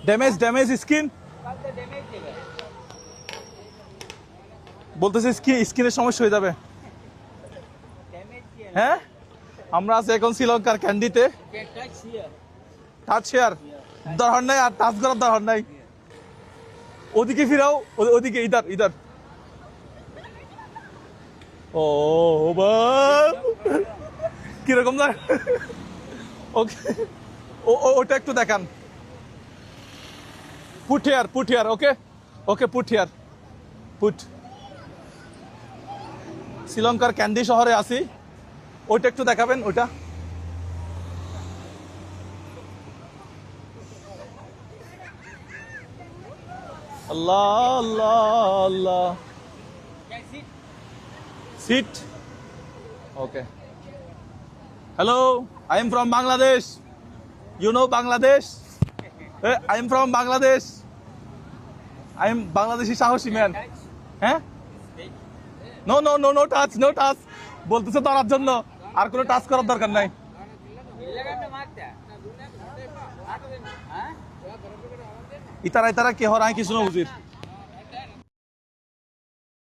Damage damage skin বলতেছে স্কিনের সমস্যা হয়ে যাবে। হ্যাঁ, আমরা আছি এখন শ্রীলঙ্কার ক্যান্ডিতে। টাচ শেয়ার দরকার নাই, আর টাচ করার দরকার নাই। ওদিকে ফিরাও, ওদিকে ইধার ইধার। ও কিরকম না? ওকে, ওটা একটু দেখান। Put here, okay okay, put here, put. শ্রীলঙ্কার ক্যান্ডি শহরে আছি, ওইটা একটু দেখাবেন। ওইটা আল্লাহ আল্লাহ আল্লাহ। Sit, okay. Hello, I am from Bangladesh. You know Bangladesh? I am from Bangladesh. I am Bangladeshi সাহসী ম্যান। হ্যাঁ, no no no no touch, no touch বলতেছে ধরার জন্য, আর কোনো টাচ করার দরকার নাই। ইতারা ইতারা কে হরায় কিছু না বুঝির।